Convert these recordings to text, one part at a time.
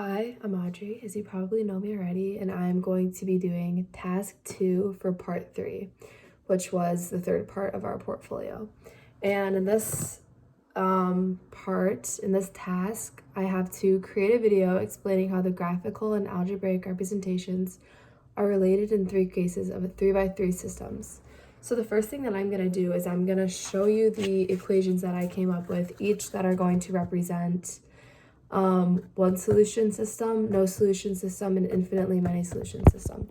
Hi, I'm Audrey, as you probably know me already, and I'm going to be doing task 2 for part 3, which was the third part of our portfolio. And in this in this task, I have to create a video explaining how the graphical and algebraic representations are related in 3 cases of a 3x3 systems. So the first thing that I'm going to do is I'm going to show you the equations that I came up with, each that are going to represent one solution system, no solution system, and infinitely many solution system.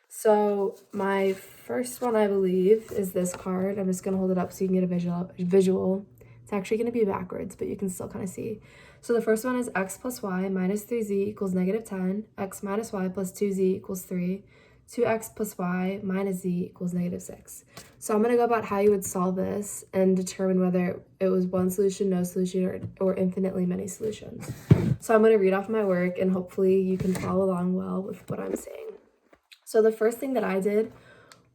So my first one, I believe, is this card. I'm just going to hold it up so you can get a visual. It's actually going to be backwards, but you can still kind of see. So the first one is x plus y minus 3z equals negative 10, x minus y plus 2z equals 3, 2x plus y minus z equals negative 6. So I'm going to go about how you would solve this and determine whether it was one solution, no solution, or infinitely many solutions. So I'm going to read off my work and hopefully you can follow along well with what I'm saying. So the first thing that I did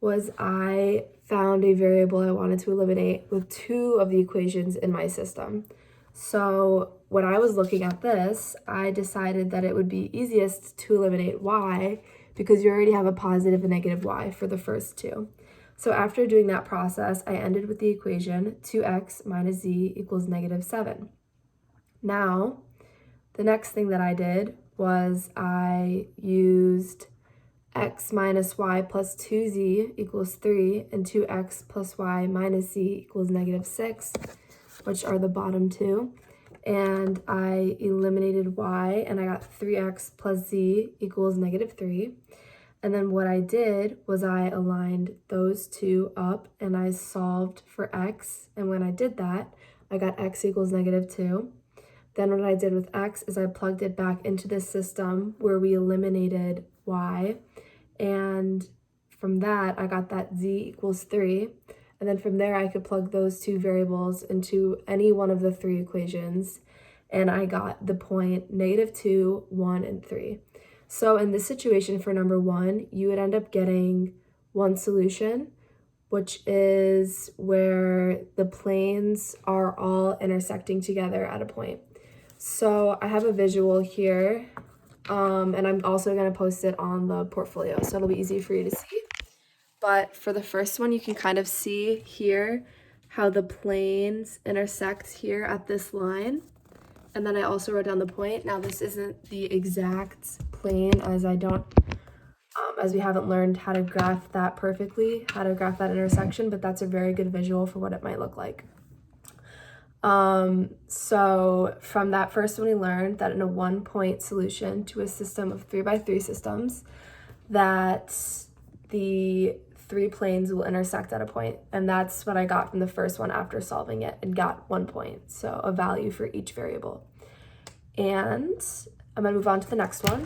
was I found a variable I wanted to eliminate with 2 of the equations in my system. So when I was looking at this, I decided that it would be easiest to eliminate y because you already have a positive and negative y for the first 2. So after doing that process, I ended with the equation 2x minus z equals negative 7. Now, the next thing that I did was I used x minus y plus 2z equals 3 and 2x plus y minus z equals negative 6, which are the bottom 2. And I eliminated y and I got 3x plus z equals negative 3. And then what I did was I aligned those 2 up and I solved for x. And when I did that, I got x equals negative 2. Then what I did with x is I plugged it back into this system where we eliminated y. And from that, I got that z equals 3. And then from there, I could plug those 2 variables into any one of the 3 equations. And I got the point negative 2, 1, and 3. So in this situation for number 1, you would end up getting one solution, which is where the planes are all intersecting together at a point. So I have a visual here, and I'm also going to post it on the portfolio, so it'll be easy for you to see. But for the first one, you can kind of see here how the planes intersect here at this line. And then I also wrote down the point. Now this isn't the exact plane as we haven't learned how to graph that perfectly, how to graph that intersection, but that's a very good visual for what it might look like. So from that first one, we learned that in a 1-point solution to a system of 3x3 systems, that the 3 planes will intersect at a point, and that's what I got from the first one after solving it and got 1 point, so a value for each variable. And I'm going to move on to the next one.